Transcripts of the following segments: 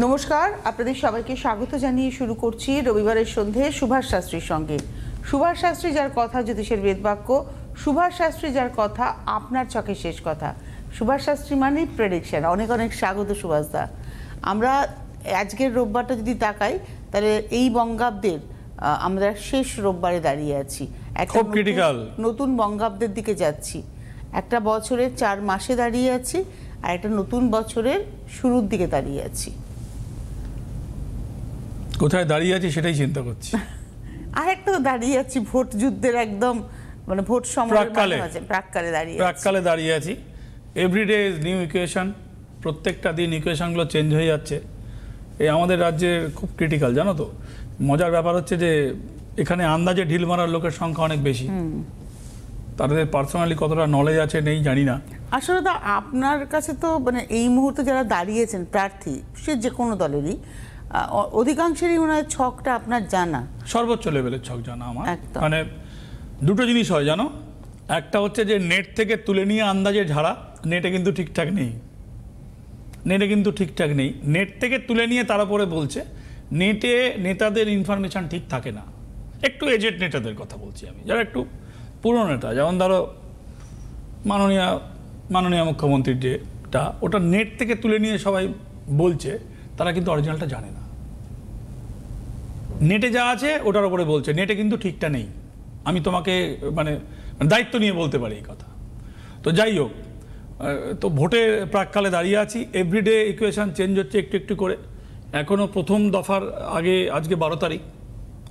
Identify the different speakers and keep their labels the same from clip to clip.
Speaker 1: নমস্কার, আপনাদের সবাইকে স্বাগত জানিয়ে শুরু করছি রবিবারের সন্ধে সুভাষ শাস্ত্রীর সঙ্গে। সুভাষ শাস্ত্রী যার কথা জ্যোতিষের বেদবাক্য, সুভাষ শাস্ত্রী যার কথা আপনার চোখে শেষ কথা। সুভাষ শাস্ত্রী মানে প্রেডিকশন। অনেক অনেক স্বাগত সুভাষদা। আমরা আজকের রোববারটা যদি তাকাই তাহলে এই বঙ্গাব্দের আমরা শেষ রোববারে দাঁড়িয়ে আছি, একটা নতুন বঙ্গাব্দের দিকে যাচ্ছি। একটা বছরের 4 মাসে দাঁড়িয়ে আছি আর একটা নতুন বছরের শুরুর দিকে দাঁড়িয়ে আছি।
Speaker 2: কোথায় দাঁড়িয়ে আছি সেটাই চিন্তা করছি।
Speaker 1: আর একটা দাঁড়িয়ে আছি ভোট যুদ্ধের একদম মানে ভোট সময়ের প্রাককালে
Speaker 2: দাঁড়িয়ে আছি। এভরিডে ইজ নিউ ইকুয়েশন, প্রত্যেকটা দিন ইকুয়েশনগুলো চেঞ্জ হয়ে যাচ্ছে। এই আমাদের রাজ্যের খুব ক্রিটিক্যাল, জানো তো। মজার ব্যাপার হচ্ছে যে এখানে আন্দাজে ঢিল মারার লোকের সংখ্যা অনেক বেশি। তাদের পার্সোনালি কতটা নলেজ আছে নেই জানি না।
Speaker 1: আসলে তো আপনার কাছে তো মানে এই মুহূর্তে যারা দাঁড়িয়েছেন প্রার্থী, সে যে কোনো দলেরই, অধিকাংশেরই মনে হয় ছকটা আপনার জানা,
Speaker 2: সর্বোচ্চ লেভেলের ছক জানা আমার। মানে দুটো জিনিস হয় জানো, একটা হচ্ছে যে নেট থেকে তুলে নিয়ে আন্দাজে ঝাড়া, নেটে কিন্তু ঠিকঠাক নেই। নেট থেকে তুলে নিয়ে তার উপরে বলছে। নেটে নেতাদের ইনফরমেশান ঠিক থাকে না। একটু এজেড নেতাদের কথা বলছি আমি, যারা একটু পুরনো নেতা, যেমন ধরো মাননীয় মুখ্যমন্ত্রীর যেটা, ওটা নেট থেকে তুলে নিয়ে সবাই বলছে, তারা কিন্তু অরিজিনালটা জানে না। নেটে যা আছে ওটার উপরে বলছে, নেটে কিন্তু ঠিকটা নেই। আমি তোমাকে মানে দায়িত্ব নিয়ে বলতে পারি এই কথা। তো যাই হোক, তো ভোটের প্রাককালে দাঁড়িয়ে আছি। এভরিডে ইকুয়েশন চেঞ্জ হচ্ছে একটু একটু করে। এখনও প্রথম দফার আগে, আজকে 12 তারিখ,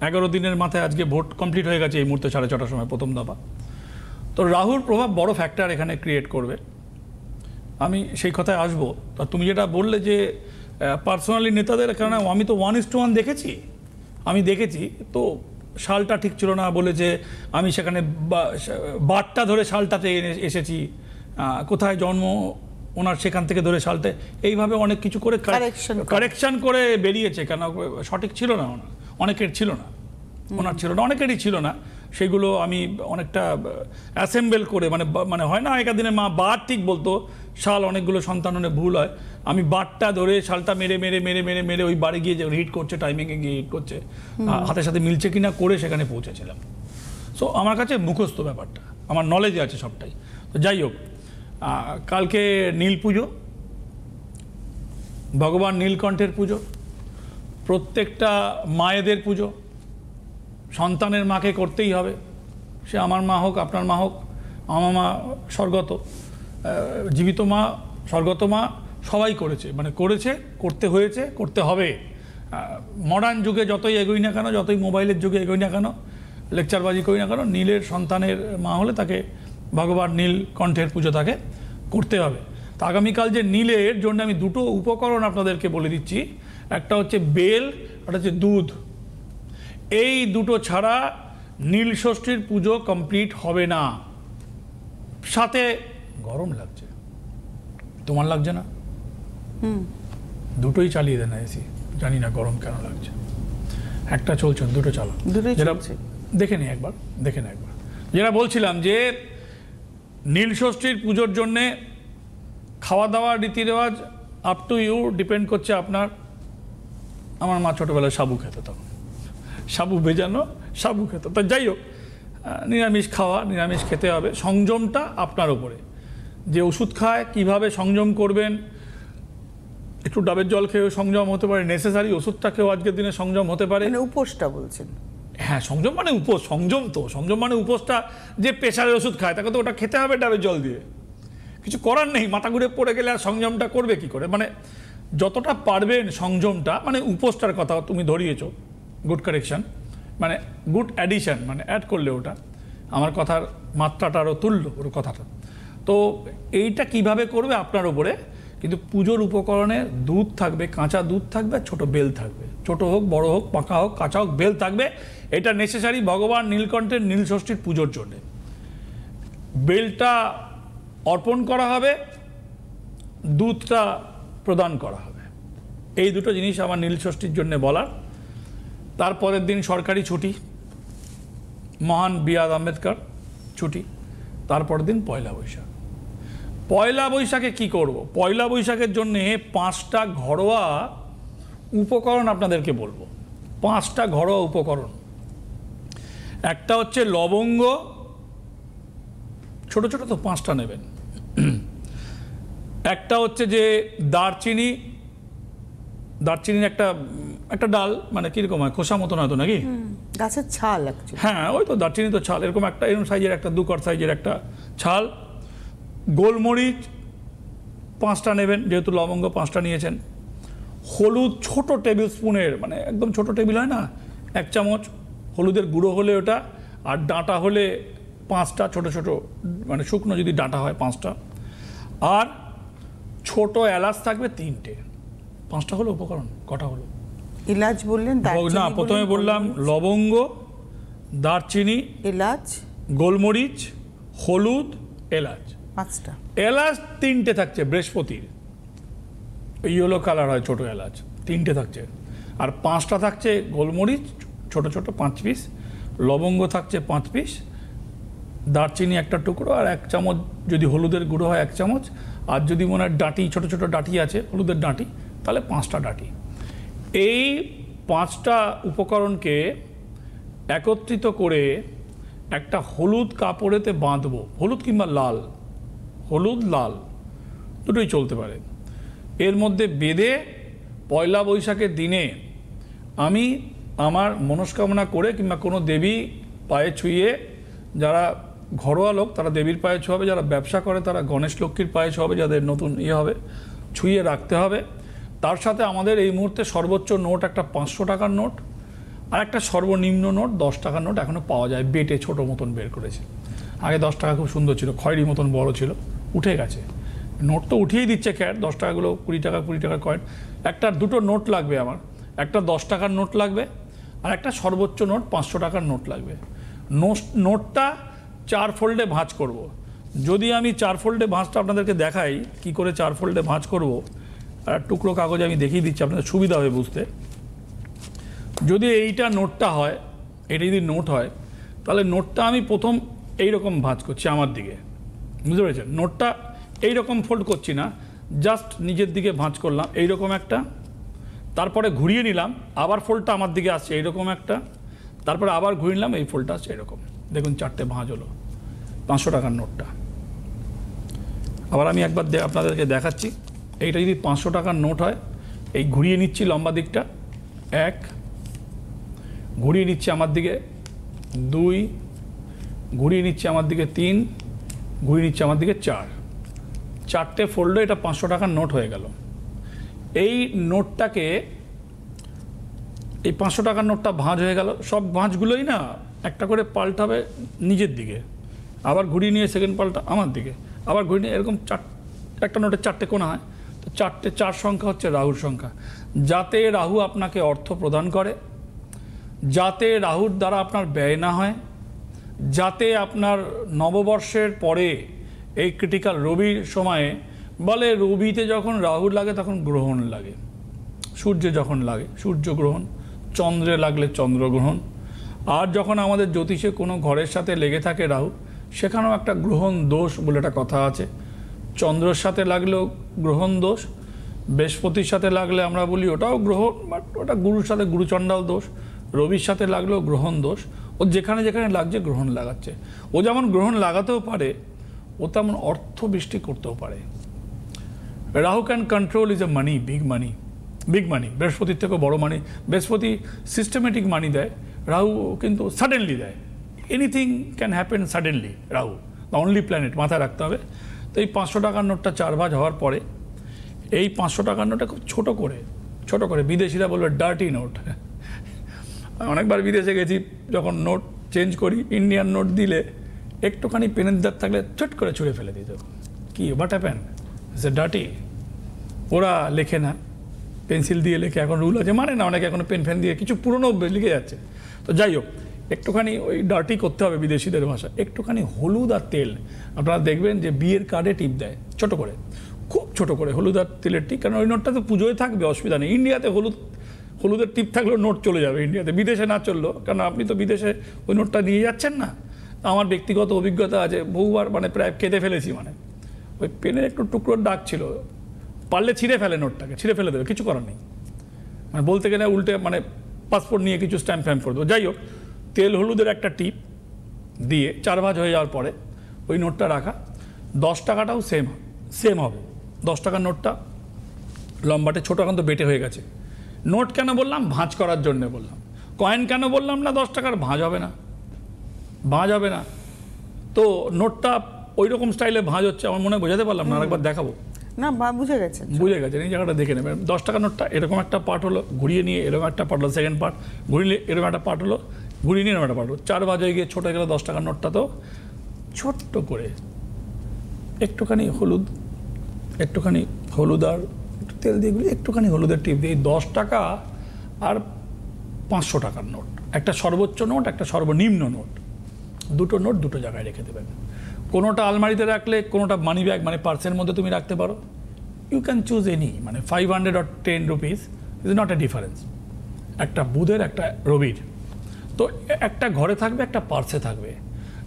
Speaker 2: 11 দিনের মাথায় আজকে ভোট কমপ্লিট হয়ে গেছে এই মুহূর্তে 6:30টার সময় প্রথম দফা। তো রাহুর প্রভাব বড় ফ্যাক্টর এখানে ক্রিয়েট করবে, আমি সেই কথায় আসবো। তা তুমি যেটা বললে যে পার্সোনালি নেতাদের, কারণ আমি তো 1:1 দেখেছি। তো সালটা ঠিক ছিল না বলেছে, আমি সেখানে বারটা ধরে সালটাতে এসেছি, কোথায় জন্ম ওনার সেখান থেকে ধরে সালটা, এইভাবে অনেক কিছু করে কারেকশন করে বেরিয়েছে। কেন সঠিক ছিল না, অনেকের ছিল না, ওনার ছিল না, অনেকেরই ছিল না। সেগুলো আমি অনেকটা অ্যাসেম্বল করে, মানে হয় না আগেকার দিনে মা বার ঠিক বলতো, শাল অনেকগুলো সন্তাননে ভুল হয়, আমি বারটা ধরে শালটা মেরে মেরে মেরে মেরে মেরে ওই বারে গিয়ে যে হিট করছে, টাইমিংয়ে গিয়ে হিট করছে, হাতের সাথে মিলছে কিনা করে সেখানে পৌঁছেছিলাম। সো আমার কাছে মুখস্থ ব্যাপারটা, আমার নলেজে আছে সবটাই। তো যাই হোক, কালকে নীল পুজো, ভগবান নীলকণ্ঠের পুজো, প্রত্যেকটা মায়েদের পুজো। সন্তানের মাকে করতেই হবে, সে আমার মা হোক, আপনার মা হোক। আমার মা স্বর্গত, জীবিত মা, স্বর্গত মা, সবাই করেছে, করতে হয়েছে, করতে হবে। মডার্ন যুগে যতই এগোই না কেন, যতই মোবাইলের যুগে এগোই না কেন, লেকচারবাজি করি না কেন, নীলের সন্তানের মা হলে তাকে ভগবান নীলকণ্ঠের পুজো তাকে করতে হবে। তা আগামীকাল যে নীলের জন্য আমি দুটো উপকরণ আপনাদেরকে বলে দিচ্ছি। একটা হচ্ছে বেল, একটা হচ্ছে দুধ। এই দুটো ছাড়া নীল ষষ্ঠীর পুজো কমপ্লিট হবে না। সাথে গরম লাগছে, তোমার লাগছে না? দুটোই চালিয়ে দেন এসি, জানি না গরম কেন লাগছে। একটা চলছে, দুটো চালো, দেখে নি একবার। যেটা বলছিলাম যে নীল ষষ্ঠীর পুজোর জন্যে খাওয়া দাওয়া রীতি রেওয়াজ আপ টু ইউ, ডিপেন্ড করছে আপনার। আমার মা ছোটোবেলায় সাবু খেত, তখন সাবু ভেজানো সাবু খেত। তা যাই হোক, নিরামিষ খাওয়া, নিরামিষ খেতে হবে। সংযমটা আপনার ওপরে, যে ওষুধ খায় কিভাবে সংযম করবেন। একটু ডাবের জল খেয়েও সংযম হতে পারে, নেসেসারি ওষুধটা খেয়েও আজকের দিনে সংযম হতে পারে।
Speaker 1: উপোসটা বলছেন? হ্যাঁ,
Speaker 2: সংযম মানে উপোস। সংযম মানে উপোসটা, যে প্রেশারের ওষুধ খায় তাকে তো ওটা খেতে হবে ডাবের জল দিয়ে, কিছু করার নেই। মাথা ঘুরে পড়ে গেলে আর সংযমটা করবে কি করে? মানে যতটা পারবেন সংযমটা, মানে উপোসটার কথা তুমি ধরিয়েছো, গুড কারেকশন, মানে গুড অ্যাডিশন, মানে অ্যাড করলে ওটা আমার কথার মাত্রাটা আরও তুললো ওর কথাটা। তো এইটা কিভাবে করবে আপনার উপরে। কিন্তু পুজোর উপকরণে দুধ থাকবে, কাঁচা দুধ থাকবে, ছোট বেল থাকবে। ছোট হোক, বড় হোক, পাকা হোক, কাঁচা হোক, বেল থাকবে। এটা নেসেসারি ভগবান নীলকণ্ঠের নীল ষষ্ঠীর পুজোর জন্যে। বেলটা অর্পণ করা হবে, দুধটা প্রদান করা হবে। এই দুটো জিনিস আমার নীল ষষ্ঠীর জন্য বলার। তারপরের দিন সরকারি ছুটি, মহান বি.আর. আম্বেদকর ছুটি। তারপরের দিন পয়লা বৈশাখ। পয়লা বৈশাখে কি করব? পয়লা বৈশাখের জন্যে 5টা ঘরোয়া উপকরণ আপনাদেরকে বলবো, 5টা ঘরোয়া উপকরণ। একটা হচ্ছে লবঙ্গ, ছোট ছোট তো 5টা নেবেন। একটা হচ্ছে যে দারচিনি, দারচিনির একটা একটা ডাল, মানে কিরকম হয়, খোসা মতন হয়তো নাকি,
Speaker 1: গাছের ছাল actually।
Speaker 2: হ্যাঁ ওই তো দারচিনি তো ছাল, এরকম একটা এরকম সাইজের একটা 2 কর সাইজের একটা ছাল। গোলমরিচ 5টা নেবেন, যেহেতু লবঙ্গ 5টা নিয়েছেন। হলুদ ছোট টেবিল স্পুনের, মানে একদম ছোট টেবিল হয় না, 1 চামচ হলুদের গুঁড়ো হলে ওটা, আর ডাঁটা হলে 5টা ছোট ছোট, মানে শুকনো যদি ডাঁটা হয় 5টা, আর ছোট এলাচ থাকবে 3টে। 5টা হলো উপকরণ, কটা হলো?
Speaker 1: এলাচ বললেন,
Speaker 2: না,
Speaker 1: দারচিনি
Speaker 2: প্রথমে বললাম
Speaker 1: গোলমরিচ,
Speaker 2: লবঙ্গ, দারচিনি,
Speaker 1: এলাচ,
Speaker 2: গোলমরিচ, হলুদ, এলাচ।
Speaker 1: 5টা।
Speaker 2: এলাচ 3টে থাকছে, বৃহস্পতির ইয়েলো কালার হয় ছোট এলাচ, 3টে থাকছে। আর 5টা থাকছে গোলমরিচ ছোট ছোট 5 পিস, লবঙ্গ থাকছে 5 পিস, দারচিনি একটা টুকরো, আর 1 চামচ যদি হলুদের গুঁড়ো হয় 1 চামচ, আর যদি মনে হয় ডাঁটি, ছোট ছোট ডাঁটি আছে হলুদের ডাঁটি, তাহলে 5টা ডাঁটি। এই 5টা উপকরণকে একত্রিত করে একটা হলুদ কাপড়েতে বাঁধবো, হলুদ কিংবা লাল, হলুদ লাল দুটোই চলতে পারে। এর মধ্যে বেঁধে পয়লা বৈশাখের দিনে আমি আমার মনস্কামনা করে, কিংবা কোনো দেবী পায়ে ছুঁয়ে, যারা ঘরোয়া লোক তারা দেবীর পায়ে ছোঁয়াবে, যারা ব্যবসা করে তারা গণেশ লক্ষ্মীর পায়ে ছোঁয়াবে, যাদের নতুন হবে ছুঁয়ে রাখতে হবে। তার সাথে আমাদের এই মুহূর্তে সর্বোচ্চ নোট একটা 500 টাকার নোট, আর একটা সর্বনিম্ন নোট 10 টাকার নোট এখনও পাওয়া যায়, বেটে ছোট মতন বের করেছে। আগে 10 টাকা খুব সুন্দর ছিল, খয়েরি মতন বড় ছিল, উঠে গেছে। নোট তো উঠিয়েই দিচ্ছে খ্যাট, 10 টাকাগুলো 20 টাকার কয়েন। একটা দুটো নোট লাগবে আমার, একটা 10 টাকার নোট লাগবে, আর একটা সর্বোচ্চ নোট 500 টাকার নোট লাগবে। নোটটা 4 ফোল্ডে ভাঁজ করব। যদি আমি 4 ফোল্ডে ভাঁজটা আপনাদেরকে দেখাই, কি করে 4 ফোল্ডে ভাঁজ করব, আর টুকরো কাগজ আমি দেখিয়ে দিচ্ছি, আপনাদের সুবিধা হবে বুঝতে। যদি এইটা নোটটা হয়, এটা যদি নোট হয়, তাহলে নোটটা আমি প্রথম এইরকম ভাঁজ করছি আমার দিকে, বুঝতে পেরেছেন? নোটটা এইরকম ফোল্ড করছি না, জাস্ট নিজের দিকে ভাঁজ করলাম এইরকম একটা, তারপরে ঘুরিয়ে নিলাম, আবার ফোল্ডটা আমার দিকে আসছে এইরকম একটা, তারপরে আবার ঘুরিয়ে নিলাম, এই ফোল্ডটা আসছে এরকম। দেখুন 4টে ভাঁজ হলো 500 টাকার নোটটা। আবার আমি একবার আপনাদেরকে দেখাচ্ছি। এইটা যদি 500 টাকার নোট হয়, এই ঘুরিয়ে নিচ্ছি লম্বা দিকটা, 1, ঘুরিয়ে নিচ্ছি আমার দিকে 2, ঘুরিয়ে নিচ্ছি আমার দিকে 3, ঘুরিয়ে নিচ্ছি আমার দিকে 4, 4টে ফোল্ডে এটা 500 টাকার নোট হয়ে গেল। এই নোটটাকে, এই 500 টাকার নোটটা ভাঁজ হয়ে গেল, সব ভাঁজগুলোই না একটা করে পাল্টাবে নিজের দিকে, আবার ঘুরিয়ে নিয়ে সেকেন্ড পাল্টা আমার দিকে, আবার ঘুরিয়ে নিয়ে, এরকম একটা নোটের 4টে কোণা হয়, তো 4 সংখ্যা হচ্ছে রাহুর সংখ্যা। যাতে রাহু আপনাকে অর্থ প্রদান করে, যাতে রাহুর দ্বারা আপনার ব্যয় না হয়, যাতে আপনার নববর্ষের পরে এই ক্রিটিক্যাল রবির সময়ে, বলে রবিতে যখন রাহু লাগে তখন গ্রহণ লাগে, সূর্যে যখন লাগে সূর্যগ্রহণ, চন্দ্রে লাগলে চন্দ্রগ্রহণ, আর যখন আমাদের জ্যোতিষে কোনো ঘরের সাথে লেগে থাকে রাহু, সেখানেও একটা গ্রহণ দোষ বলে একটা কথা আছে। চন্দ্রের সাথে লাগলেও গ্রহণ দোষ, বৃহস্পতির সাথে লাগলে আমরা বলি ওটাও গ্রহণ, বাট ওটা গুরুর সাথে গুরুচণ্ডাল দোষ। রবির সাথে লাগলেও গ্রহণ দোষ। ও যেখানে যেখানে লাগছে গ্রহণ লাগাচ্ছে। ও যেমন গ্রহণ লাগাতেও পারে, ও তেমন অর্থ বৃষ্টি করতেও পারে। Rahu can control is a money, big money, big মানি। বৃহস্পতির থেকেও বড় মানি। বৃহস্পতি সিস্টেমেটিক মানি দেয়, রাহু কিন্তু সাডেনলি দেয়। Anything can happen suddenly, Rahu the only planet, মাথায় রাখতে হবে। তো এই 500 টাকার নোটটা 4 ভাঁজ হওয়ার পরে এই 500 টাকার নোটটা খুব ছোট করে, বিদেশিরা বলবে ডার্টি নোট। অনেকবার বিদেশে গেছি, যখন নোট চেঞ্জ করি, ইন্ডিয়ান নোট দিলে একটুখানি পেনের দাগ থাকলে চট করে ছুঁড়ে ফেলে দিত। কি what happen, it's a dirty. ওরা লেখে না, পেন্সিল দিয়ে লেখে, এখন রুল আছে মানে না, অনেকে এখন পেন ফ্যান দিয়ে কিছু পুরনো লিখে যাচ্ছে। তো যাই হোক, একটুখানি ওই ডার্টি করতে হবে বিদেশিদের ভাষা। একটুখানি হলুদ আর তেল, আপনারা দেখবেন যে বিয়ের কার্ডে টিপ দেয় ছোট করে, খুব ছোট করে হলুদ আর তেলের টিপ, কারণ ওই নোটটা তো পুজোয় থাকবে, অসুবিধা নেই। ইন্ডিয়াতে হলুদের টিপ থাকলেও নোট চলে যাবে ইন্ডিয়াতে, বিদেশে না চললো, কারণ আপনি তো বিদেশে ওই নোটটা নিয়ে যাচ্ছেন না। আমার ব্যক্তিগত অভিজ্ঞতা আছে, বহুবার মানে প্রায় কেঁদে ফেলেছি, মানে ওই পেনের একটু টুকরোর দাগ ছিল, পারলে ছিঁড়ে ফেলে নোটটাকে, ছিঁড়ে ফেলে দেবে, কিছু করার নেই। মানে বলতে গেলে উল্টে মানে পাসপোর্ট নিয়ে কিছু স্ট্যাম্প ফ্যাম্প করে দেবো। যাই হোক, তেল হলুদের একটা টিপ দিয়ে 4 ভাঁজ হয়ে যাওয়ার পরে ওই নোটটা রাখা। 10 টাকাটাও সেম হবে। 10 টাকার নোটটা লম্বাটে, ছোটো এখন তো বেটে হয়ে গেছে। নোট কেন বললাম? ভাঁজ করার জন্য বললাম। কয়েন কেন বললাম না 10 টাকার? ভাঁজ হবে না। তো নোটটা ওই রকম স্টাইলে ভাঁজ হচ্ছে, আমার মনে হয় বোঝাতে পারলাম না, আরেকবার দেখাবো।
Speaker 1: না বুঝে গেছেন।
Speaker 2: এই জায়গাটা দেখে নেবেন। 10 টাকার নোটটা এরকম একটা পার্ট হলো, ঘুরিয়ে নিয়ে এরকম একটা পার্ট হলো, সেকেন্ড পার্ট ঘুরিয়ে এরকম একটা পার্ট হলো, ঘুরিয়ে নিয়ে এরকম একটা পার্ট হলো। 4 ভাঁজ হয়ে গিয়ে ছোটো গেলে 10 টাকার নোটটা তো ছোট্ট করে একটুখানি হলুদ আর একটু তেল দিয়ে একটুখানি হলুদের টিপ দিয়ে 10 টাকা আর 500 টাকার নোট, একটা সর্বোচ্চ নোট, একটা সর্বনিম্ন নোট, দুটো নোট দুটো জায়গায় রেখে দেবেন। কোনোটা আলমারিতে রাখলে, কোনোটা মানি ব্যাগ মানে পার্সের মধ্যে তুমি রাখতে পারো। ইউ ক্যান চুজ এনি, মানে 500 or 10 rupees is not a difference. একটা বুধের, একটা রবির। তো একটা ঘরে থাকবে, একটা পার্সে থাকবে,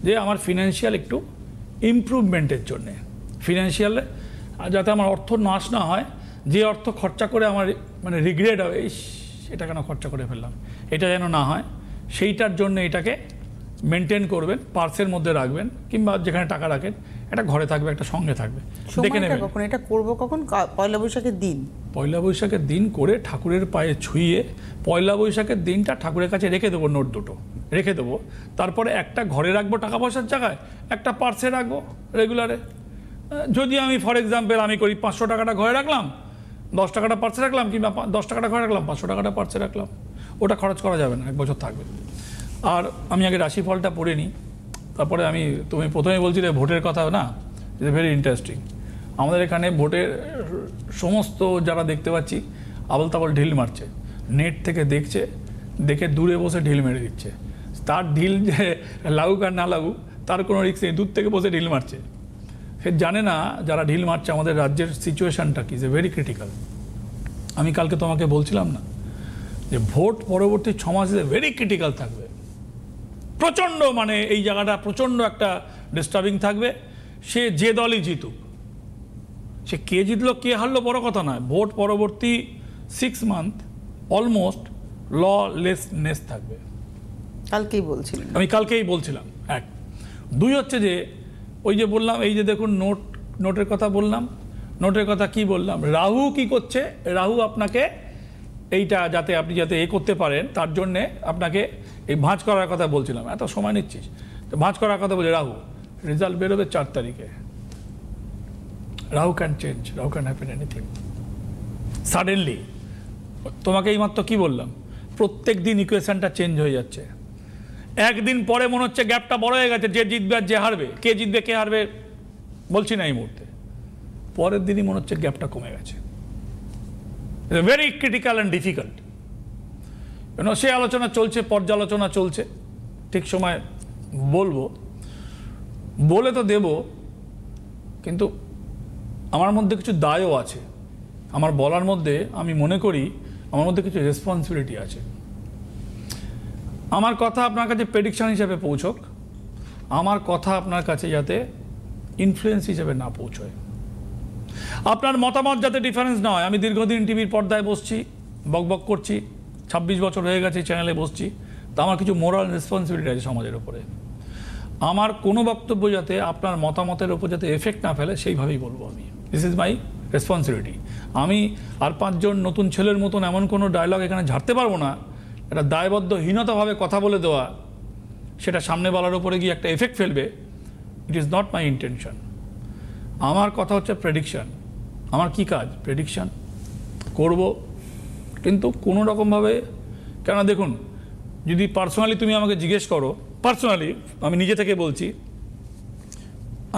Speaker 2: যে আমার ফিনান্সিয়াল একটু ইমপ্রুভমেন্টের জন্যে, ফিনান্সিয়াল যাতে আমার অর্থ নাশ না হয়, যে অর্থ খরচা করে আমার মানে রিগ্রেট হবে, এটা কেন খরচা করে ফেললাম, এটা যেন না হয়, সেইটার জন্য এটাকে মেনটেন করবেন, পার্সের মধ্যে রাখবেন, কিংবা যেখানে টাকা রাখেন একটা ঘরে থাকবে, একটা সঙ্গে থাকবে। দেখে নেবেন
Speaker 1: কখন এটা করব, কখন? পয়লা বৈশাখের দিন।
Speaker 2: পয়লা বৈশাখের দিন করে ঠাকুরের পায়ে ছুঁয়ে পয়লা বৈশাখের দিনটা ঠাকুরের কাছে রেখে দেবো, নোট দুটো রেখে দেবো। তারপরে একটা ঘরে রাখবো টাকা পয়সার জায়গায়, একটা পার্সে রাখবো রেগুলারে। যদি আমি ফর এক্সাম্পল আমি করি 500 টাকাটা ঘরে রাখলাম, 10 টাকাটা পার্সে রাখলাম, কিংবা 10 টাকাটা ঘরে রাখলাম, 500 টাকাটা পার্সে রাখলাম, ওটা খরচ করা যাবে না, 1 বছর থাকবে। আর আমি আগে রাশিফলটা পড়ে নিই, তারপরে তুমি প্রথমে বলছিলে ভোটের কথা না, ইটস ভেরি ইন্টারেস্টিং। আমাদের এখানে ভোটের সমস্ত যারা দেখতে পাচ্ছি আবল তাবল ঢিল মারছে, নেট থেকে দেখে দূরে বসে ঢিল মেরে দিচ্ছে। তার ঢিল যে লাগুক আর না লাগুক তার কোনো রিস্ক নেই, দূর থেকে বসে ঢিল মারছে। সে জানে না যারা ঢিল মারছে আমাদের রাজ্যের সিচুয়েশানটা কি, ইজ এ ভেরি ক্রিটিক্যাল। আমি কালকে তোমাকে বলছিলাম না যে ভোট পরবর্তী 6 মাস ভেরি ক্রিটিক্যাল থাকবে, প্রচণ্ড, মানে এই জায়গাটা প্রচণ্ড একটা ডিস্টার্বিং থাকবে। সে যে দলই জিতুক, সে কে জিতলো কে হারলো বড় কথা নয়, ভোট পরবর্তী 6 মান্থ অলমোস্ট ললেসনেস থাকবে। আমি কালকেই বলছিলাম। 1, 2 হচ্ছে যে ওই যে বললাম, এই যে দেখুন নোটের কথা বললাম, নোটের কথা কি বললাম, রাহু কি করছে, রাহু আপনাকে এইটা যাতে আপনি যাতে করতে পারেন তার জন্যে আপনাকে এই ভাঁজ করার কথা বলছিলাম। এত সময় নিচ্ছিস, ভাঁজ করার কথা বলছে রাহু। রেজাল্ট বেরোবে 4 তারিখে। Rahu can change, Rahu can happen anything suddenly. তোমাকে এইমাত্র কি বললাম, প্রত্যেক দিন ইকুয়েশনটা চেঞ্জ হয়ে যাচ্ছে। একদিন পরে মনে হচ্ছে গ্যাপটা বড় হয়ে গেছে, যে জিতবে আর যে হারবে, কে জিতবে কে হারবে বলছি না এই মুহূর্তে, পরের দিনই মনে হচ্ছে গ্যাপটা কমে গেছে। Very critical and difficult. সে আলোচনা চলছে, পর্যালোচনা চলছে, ঠিক সময় বলে তো দেব, কিন্তু আমার মধ্যে কিছু দায়ও আছে। আমার বলার মধ্যে আমি মনে করি আমার মধ্যে কিছু রেসপন্সিবিলিটি আছে। আমার কথা আপনার কাছে প্রেডিকশন হিসেবে পৌঁছক, আমার কথা আপনার কাছে যাতে ইনফ্লুয়েন্স হিসেবে না পৌঁছয়, আপনার মতামত যাতে ডিফারেন্স না হয়। আমি দীর্ঘদিন টিভির পর্দায় বসছি, বকবক করছি, 26 বছর হয়ে গেছে চ্যানেলে বসছি, তা আমার কিছু মোরাল রেসপন্সিবিলিটি আছে সমাজের উপরে। আমার কোনো বক্তব্য যাতে আপনার মতামতের উপর যাতে এফেক্ট না ফেলে সেইভাবেই বলবো আমি। This is my responsibility. আমি আর 5 জন নতুন ছেলের মতন এমন কোনো ডায়লগ এখানে ঝাড়তে পারবো না, এটা দায়বদ্ধহীনতাভাবে কথা বলে দেওয়া, সেটা সামনে বলার উপরে গিয়ে একটা এফেক্ট ফেলবে। It is not my intention. আমার কথা হচ্ছে প্রেডিকশান। আমার কি কাজ? প্রেডিকশান করব, কিন্তু কোনো রকমভাবে, কেন দেখুন, যদি পার্সোনালি তুমি আমাকে জিজ্ঞেস করো, পার্সোনালি আমি নিজে থেকে বলছি,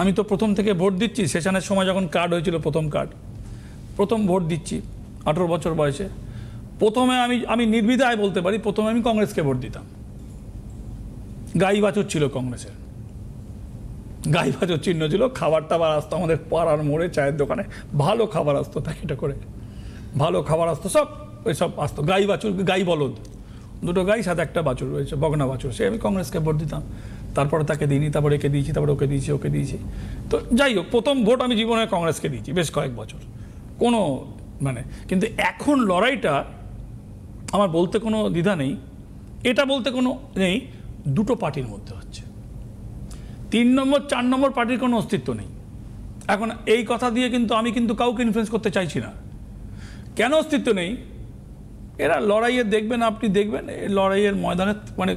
Speaker 2: আমি তো প্রথম থেকে ভোট দিচ্ছি। সেশনের সময় যখন কার্ড হয়েছিল, প্রথম ভোট দিচ্ছি 18 বছর বয়সে। প্রথমে আমি নির্দ্বিধায় বলতে পারি, প্রথমে আমি কংগ্রেসকে ভোট দিতাম। গাই বাছুর ছিল কংগ্রেসের, গাই বাছুর চিহ্ন ছিল, খাবার টাবার আসতো আমাদের পাড়ার মোড়ে চায়ের দোকানে, ভালো খাবার আসতো, প্যাকেটে করে ভালো খাবার আসতো, সব ওই সব আসতো। গাই বাছুর, গাই বলদ, 2টো গাই সাথে একটা বাছুর রয়েছে, বগনা বাছুর, সে আমি কংগ্রেসকে ভোট দিতাম। তারপরে তাকে দিইনি, তারপরে একে দিয়েছি, তারপরে ওকে দিয়েছি। তো যাই হোক, প্রথম ভোট আমি জীবনে কংগ্রেসকে দিয়েছি বেশ কয়েক বছর, কোনো কিন্তু এখন লড়াইটা আমার বলতে কোনো দ্বিধা নেই, এটা বলতে কোনো নেই, দুটো পার্টির মধ্যে হচ্ছে। 3 নম্বর 4 নম্বর পার্টির কোনো অস্তিত্ব নেই। এখন এই কথা দিয়ে কিন্তু আমি কিন্তু কাউকে ইনফ্লুয়েন্স করতে চাইছি না। কেন অস্তিত্ব নেই? এরা লড়াইয়ে দেখবেন, আপনি দেখবেন এই লড়াইয়ের ময়দানে মানে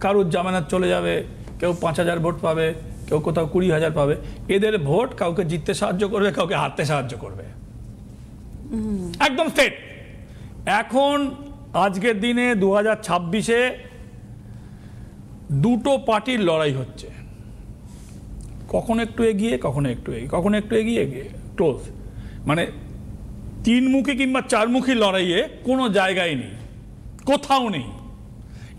Speaker 2: কারোর জামানত চলে যাবে, কেউ 5,000 ভোট পাবে, কেউ কোথাও 20,000 পাবে। এদের ভোট কাউকে জিততে সাহায্য করবে, কাউকে হারতে সাহায্য করবে, একদম স্টেট। এখন আজকের দিনে 2026-এ দুটো পার্টির লড়াই হচ্ছে, কখনো একটু এগিয়ে, কখনো একটু এগিয়ে, কখনো একটু এগিয়ে এগিয়ে ক্লোজ। মানে 3মুখী কিংবা 4মুখী লড়াইয়ে কোনো জায়গায় নেই, কোথাও নেই।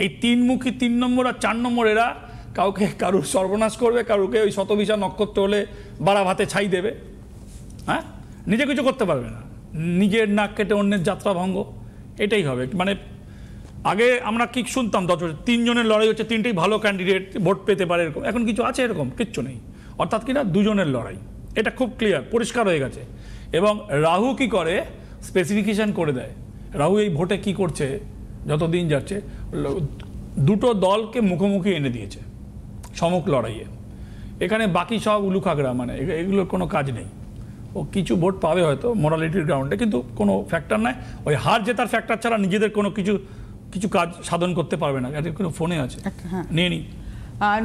Speaker 2: এই 3মুখী 3 নম্বর আর 4 নম্বর এরা কাউকে কারুর সর্বনাশ করবে, কারুকে ওই শতবিশা নক্ষত্র হলে বাড়া ভাতে ছাই দেবে, হ্যাঁ, নিজে কিছু করতে পারবে না, নিজের নাক কেটে অন্যের যাত্রা ভঙ্গ, এটাই হবে। মানে আগে আমরা কি শুনতাম 10 বছর 3 জনের লড়াই হচ্ছে, 3টেই ভালো ক্যান্ডিডেট ভোট পেতে পারে, এরকম। এখন কিছু আছে এরকম? কিচ্ছু নেই। অর্থাৎ কিনা 2 জনের লড়াই, এটা খুব ক্লিয়ার, পরিষ্কার হয়ে গেছে। এবং রাহু কি করে, স্পেসিফিকেশন করে দেয়। রাহু এই ভোটে কি করছে, যত দিন যাচ্ছে দুটো দলকে মুখোমুখি এনে দিয়েছে সমুখ লড়াইয়ে। এখানে বাকি সব উলুখাগড়া, মানে এগুলোর কোনো কাজ নেই। ও কিছু ভোট পাবে হয়তো মোরালিটির গ্রাউন্ডে, কিন্তু কোনো ফ্যাক্টর নাই। ওই হার জেতার ফ্যাক্টর ছাড়া নিজেদের কোনো কিছু কাজ সাধন করতে পারবে না। এদের কোনো ফোনে আছে, নিয়ে নি।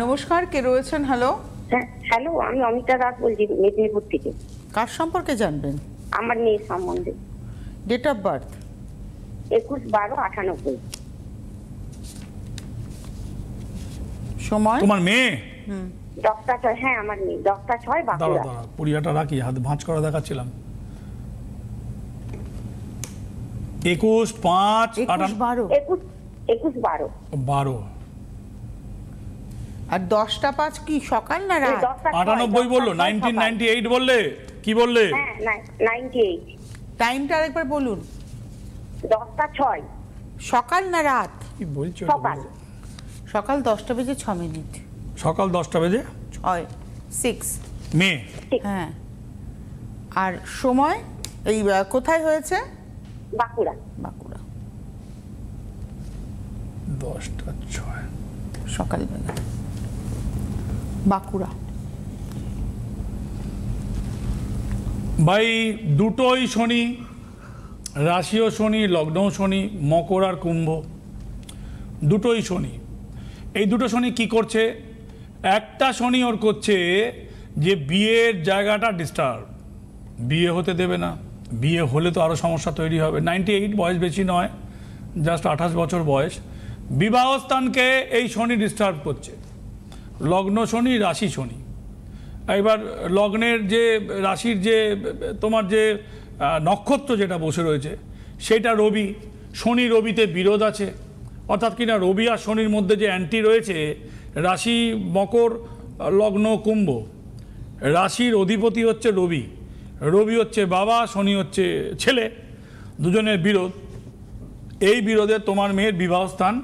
Speaker 1: নমস্কার, কে রয়েছেন? হ্যালো।
Speaker 3: হ্যাঁ, হ্যালো, আমি অমিতা দাস বলছি মেদিনীপুর থেকে।
Speaker 1: কার সম্পর্কে জানবেন?
Speaker 3: আমার মেয়ের সম্বন্ধে।
Speaker 1: Date of birth?
Speaker 3: 21/12/98।
Speaker 1: সময়?
Speaker 2: তোমার মেয়ে?
Speaker 3: 10টা 6। হ্যাঁ, আমার মেয়ে 10টা 6
Speaker 2: দাঁড়া
Speaker 3: বাঁকুড়া।
Speaker 2: দাঁড়া, পুরিয়াটা রাখি, হাত ভাঁজ করা দেখাচ্ছিলাম। 21/5/12।
Speaker 3: 21/12।
Speaker 1: আর 10টা 5 কি সকাল না রাত?
Speaker 2: 98 বললো, 1998 বললে, কি বললে?
Speaker 3: হ্যাঁ, 98।
Speaker 1: টাইমটা আরেকবার বলুন।
Speaker 3: 10টা 6।
Speaker 1: সকাল না রাত?
Speaker 2: কি বলছো?
Speaker 3: সকাল।
Speaker 1: সকাল 10টা বেজে 6 মিনিট।
Speaker 2: সকাল 10টা বেজে
Speaker 1: 6
Speaker 2: মেয়ে।
Speaker 1: হ্যাঁ। আর সময় এই কোথায় হয়েছে?
Speaker 3: বাঁকুড়া।
Speaker 1: বাঁকুড়া।
Speaker 2: 10টা 6
Speaker 1: সকালবেলা বাঁকুড়া।
Speaker 2: ভাই দুটোই শনি, রাশিও শনি, লগ্নও শনি, মকর আর কুম্ভ, দুটোই শনি। এই দুটো শনি কি করছে? একটা শনি ওর করছে যে বিয়ের জায়গাটা ডিস্টার্ব, বিয়ে হতে দেবে না। বিয়ে হলে তো আরও সমস্যা তৈরি হবে। 98 বয়স বেশি নয়, জাস্ট 28 বছর বয়স। বিবাহ স্থানকে এই শনি ডিস্টার্ব করছে। লগ্ন শনি, রাশি শনি। এবার লগ্নের যে রাশির যে তোমার যে নক্ষত্র যেটা বসে রয়েছে সেটা রবি। শনি রবিতে বিরোধ আছে, অর্থাৎ কিনা রবি আর শনির মধ্যে যে অ্যান্টি রয়েছে। রাশি মকর, লগ্ন কুম্ভ। রাশির অধিপতি হচ্ছে রবি, রবি হচ্ছে বাবা, শনি হচ্ছে ছেলে, দুজনের বিরোধ। এই বিরোধে তোমার মেয়ের বিবাহ স্থান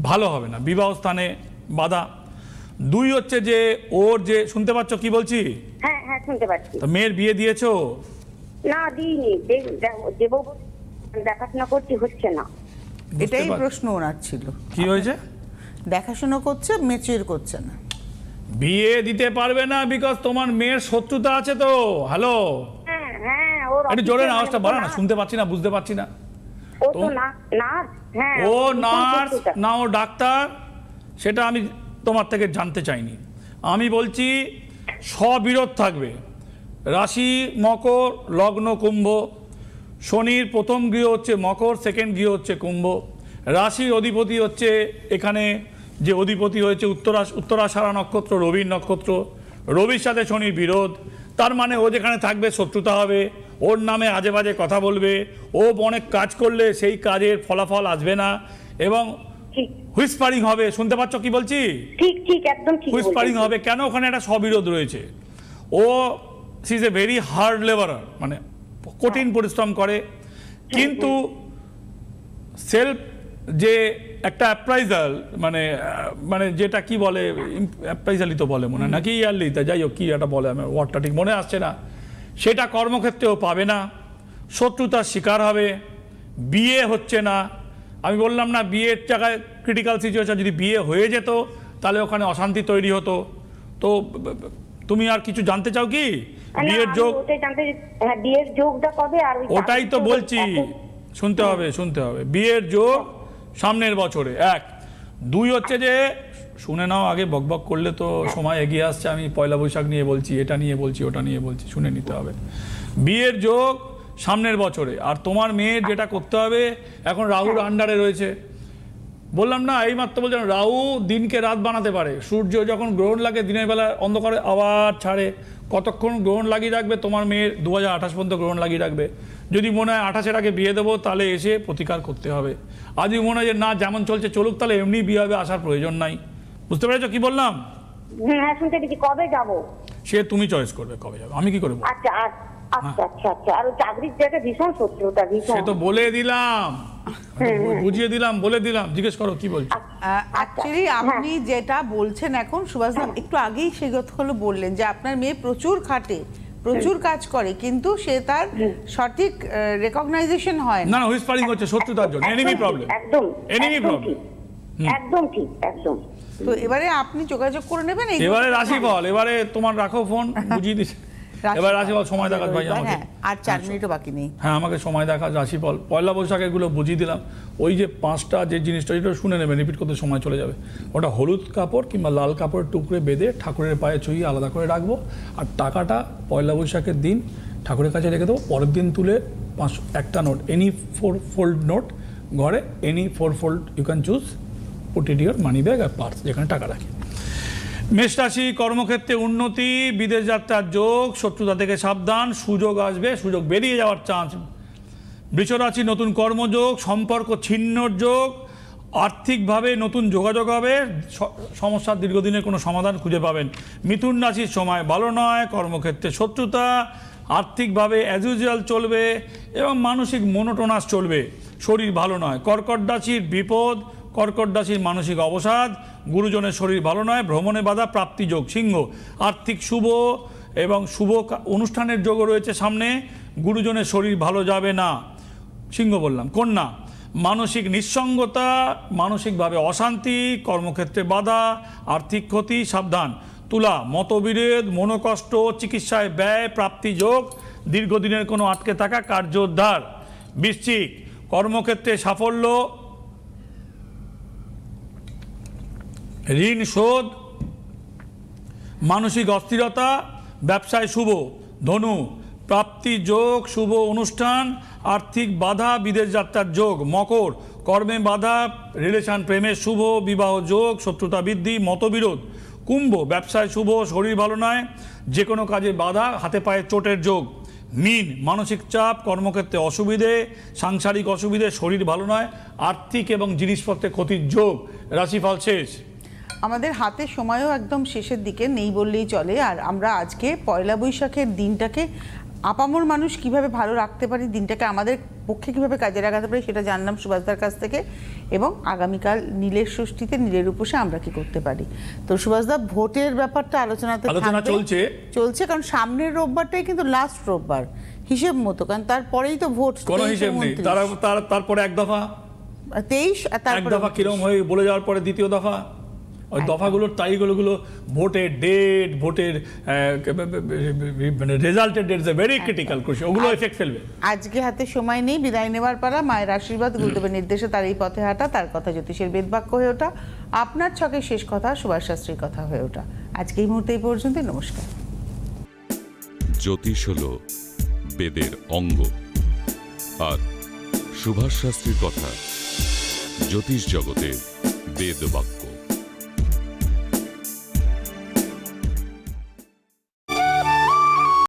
Speaker 2: ভালো হবে না, বিবাহ স্থানে বাধা। 2 হচ্ছে যে ওর যে, শুনতে পাচ্ছ কি বলছি?
Speaker 3: হ্যাঁ হ্যাঁ, শুনতে পাচ্ছি।
Speaker 2: তো মেয়ের বিয়ে দিয়েছো?
Speaker 3: না, দিইনি। দেবো, দেখাশোনা করছি, হচ্ছে না।
Speaker 1: এটাই প্রশ্ন ওনার ছিল।
Speaker 2: কি হয়েছে?
Speaker 1: দেখাশোনা করছে, মেচিউর করছে না।
Speaker 2: বিয়ে দিতে পারবে না বিকজ তোমার মেয়ের শত্রুতা আছে তো। হ্যালো,
Speaker 3: হ্যাঁ হ্যাঁ, ওর
Speaker 2: একটু জোরে
Speaker 3: অফিসে
Speaker 2: আওয়াজটা বাড়া না, শুনতে পাচ্ছি না, বুঝতে পারছি না।
Speaker 3: ও তো নার্স। হ্যাঁ,
Speaker 2: ও নার্স না ও ডাক্তার, সেটা আমি তোমার থেকে জানতে চাইনি। আমি বলছি স্ববিরোধ থাকবে। রাশি মকর, লগ্ন কুম্ভ। শনির প্রথম গৃহ হচ্ছে মকর, সেকেন্ড গৃহ হচ্ছে কুম্ভ। রাশির অধিপতি হচ্ছে, এখানে যে অধিপতি হয়েছে উত্তরাষাঢ়া নক্ষত্র, রবির নক্ষত্র। রবির সাথে শনির বিরোধ, তার মানে ও যেখানে থাকবে শত্রুতা হবে, ওর নামে আজে বাজে কথা বলবে, ও অনেক কাজ করলে সেই কাজের ফলাফল আসবে না, এবং হুইসপারিং হবে। শুনতে পাচ্ছ কি বলছি?
Speaker 3: ঠিক ঠিক, একদম ঠিক।
Speaker 2: হুইসপারিং হবে কেন? ওখানে একটা স্ববিরোধ রয়েছে। ও she is a very hard labourer, মানে কঠিন পরিশ্রম করে, কিন্তু সেলফ যে একটা অ্যাপ্রাইজাল, মানে যেটা কি বলে, অ্যাপ্রাইজালই তো বলে মনে হয় নাকি, ইয়ারলি, তা যাই হোক কি একটা বলে, আমার ওয়ার্ডটা ঠিক মনে আসছে না, সেটা কর্মক্ষেত্রেও পাবে না। শত্রুতার শিকার হবে, বিয়ে হচ্ছে না, আমি বললাম না বিয়ের জায়গায় ক্রিটিক্যাল সিচুয়েশন, যদি বিয়ে হয়ে যেত তাহলে ওখানে অশান্তি তৈরি হতো। তো তুমি আর কিছু জানতে চাও কি? বিয়ের যোগ,
Speaker 3: বিয়ের যোগটা কবে? আর
Speaker 2: ওটাই তো বলছি, শুনতে হবে। বিয়ের যোগ সামনের বছরে, 1। 2 হচ্ছে যে, শুনে নাও আগে, বকবক করলে তো সময় এগিয়ে আসছে। আমি পয়লা বৈশাখ নিয়ে বলছি, এটা নিয়ে বলছি, ওটা নিয়ে বলছি, শুনে নিতে হবে। বিয়ের যোগ সামনের বছরে। আর তোমার মেয়ের যেটা করতে হবে, এখন রাহুর আন্ডারে রয়েছে। বললাম না, এইমাত্র বলছিলাম, রাহু দিনকে রাত বানাতে পারে। সূর্য যখন গ্রহণ লাগে দিনের বেলা অন্ধকারে আবার ছাড়ে। কতক্ষণ গ্রহণ লাগিয়ে রাখবে? তোমার মেয়ের 2028 পর্যন্ত গ্রহণ লাগিয়ে রাখবে। যদি মনে হয় 28-এর আগে বিয়ে দেবো, তাহলে এসে প্রতিকার করতে হবে। আর যদি মনে হয় যে না, যেমন চলছে চলুক, তাহলে এমনি বিয়ে হবে, আসার প্রয়োজন নাই। বুঝতে পেরেছো কি বললাম?
Speaker 3: হ্যাঁ, শুনতে পেয়েছি। কবে যাবো
Speaker 2: সে তুমি চয়েস করবে কবে যাবে, আমি কি করবো?
Speaker 3: আচ্ছা। আর চাকরির জায়গায় ভীষণ শত্রুতা, ভীষণ।
Speaker 2: সে তো বলে দিলাম, বুঝিয়ে দিলাম, বলে দিলাম। জিজ্ঞেস করো কি বলছো।
Speaker 1: অ্যাকচুয়ালি আপনি যেটা বলছেন এখন, সুভাষদা একটু আগেই সেই কথাগুলো বললেন যে আপনার মেয়ে প্রচুর খাটে, প্রচুর কাজ করে, কিন্তু সে তার সঠিক রেকগনাইজেশন হয় না।
Speaker 2: না, হুইসপারিং হচ্ছে শত্রুতার জন্য, এনিমি প্রবলেম,
Speaker 3: একদম
Speaker 2: এনিমি প্রবলেম।
Speaker 3: একদম ঠিক, একদম।
Speaker 1: তো এবারে আপনি যোগাযোগ করে নেবেন।
Speaker 2: এবারে রাশিফল, এবারে তোমার রাখো ফোন, বুঝিয়ে দিচ্ছি। এবার রাশিফল সময় দেখাস ভাই আমাকে।
Speaker 1: হ্যাঁ, আর 4 মিনিটও বাকি নেই।
Speaker 2: হ্যাঁ, আমাকে সময় দেখাস রাশিফল। পয়লা বৈশাখের গুলো বুঝিয়ে দিলাম। ওই যে 5টা যে জিনিসটা, যেটা শুনে নেবেন, রিপিট করতে সময় চলে যাবে। ওটা হলুদ কাপড় কিংবা লাল কাপড়ের টুকরে বেঁধে ঠাকুরের পায়ে ছুঁয়ে আলাদা করে রাখবো। আর টাকাটা পয়লা বৈশাখের দিন ঠাকুরের কাছে রেখে দেবো। পরের দিন তুলে একটা নোট, এনি 4-fold নোট, ঘরে any 4-fold you can choose, put it your money bag আর পার্স, যেখানে টাকা রাখি। মেষ রাশি, কর্মক্ষেত্রে উন্নতি, বিদেশ যাত্রার যোগ, শত্রুতা থেকে সাবধান, সুযোগ আসবে, সুযোগ বেরিয়ে যাওয়ার চান্স। বৃষ রাশি, নতুন কর্মযোগ, সম্পর্ক ছিন্নর যোগ, আর্থিকভাবে নতুন যোগাযোগ হবে, সমস্যার দীর্ঘদিনের কোনো সমাধান খুঁজে পাবেন। মিথুন রাশির সময় ভালো নয়, কর্মক্ষেত্রে শত্রুতা, আর্থিকভাবে অ্যাজ ইউজুয়াল চলবে এবং মানসিক মনোটোনাস চলবে, শরীর ভালো নয়। কর্কট রাশির বিপদ, কর্কট রাশির মানসিক অবসাদ, গুরুজনের শরীর ভালো নয়, ভ্রমণে বাধা, প্রাপ্তি যোগ। সিংহ, আর্থিক শুভ এবং শুভ অনুষ্ঠানের যোগও রয়েছে সামনে, গুরুজনের শরীর ভালো যাবে না। সিংহ বললাম। কন্যা, মানসিক নিঃসঙ্গতা, মানসিকভাবে অশান্তি, কর্মক্ষেত্রে বাধা, আর্থিক ক্ষতি, সাবধান। তুলা, মতবিরোধ, মনোকষ্ট, চিকিৎসায় ব্যয়, প্রাপ্তি যোগ, দীর্ঘদিনের কোনো আটকে থাকা কার্যোদ্ধার। বৃশ্চিক, কর্মক্ষেত্রে সাফল্য, ঋণ শোধ, মানসিক অস্থিরতা, ব্যবসায় শুভ। ধনু, প্রাপ্তি যোগ, শুভ অনুষ্ঠান, আর্থিক বাধা, বিদেশ যাত্রার যোগ। মকর, কর্মে বাধা, রিলেশন প্রেমের শুভ, বিবাহ যোগ, শত্রুতা বৃদ্ধি, মতবিরোধ। কুম্ভ, ব্যবসায় শুভ, শরীর ভালো নয়, যে কোনো কাজে বাধা, হাতে পায়ে চোটের যোগ। মীন, মানসিক চাপ, কর্মক্ষেত্রে অসুবিধে, সাংসারিক অসুবিধে, শরীর ভালো নয়, আর্থিক এবং জিনিসপত্রের ক্ষতির যোগ। রাশিফল শেষ।
Speaker 1: আমাদের হাতে সময়ও একদম শেষের দিকে নেই বললেই চলে। আর আমরা আজকে পয়লা বৈশাখের দিনটাকে আপামর মানুষ কিভাবে ভালো রাখতে পারি, দিনটাকে আমাদের পক্ষে কিভাবে কাজে লাগাতে পারি, সেটা জানলাম সুভাষদার কাছ থেকে। এবং আগামীকাল নীলের ষষ্ঠীতে নীলের উপসে আমরা কি করতে পারি। তো সুভাষদা, ভোটের ব্যাপারটা আলোচনা চলছে, কারণ সামনের রোববারটাই কিন্তু লাস্ট রোববার হিসেব মতো, কারণ তারপরেই তো ভোট।
Speaker 2: কোনো হিসেব নেই, তারপরে এক দফা
Speaker 1: 23,
Speaker 2: এক দফা কিরম হয়ে বলে যাওয়ার পরে দ্বিতীয় দফা। ওই দফাগুলোর তারিখগুলো, ভোটের ডেট, ভোটের মানে রেজাল্টের ডেট ভেরি ক্রিটিক্যাল করছে, ওগুলো এফেক্ট ফেলবে।
Speaker 1: আজকে হাতে সময় নেই, বিদায় নেওয়ার পালা। মায়ের আশীর্বাদ, গুরুদেবের নির্দেশে তার এই পথে হাঁটা, তার কথা জ্যোতিষের বেদবাক্য হয়ে ওঠা, আপনার ছকের শেষ কথা সুভাষ শাস্ত্রীর কথা হয়ে ওঠা। আজকে এই মুহূর্তে এই পর্যন্ত, নমস্কার।
Speaker 4: জ্যোতিষ হল বেদের অঙ্গ, আর সুভাষ শাস্ত্রীর কথা জ্যোতিষ জগতের বেদবাক্য।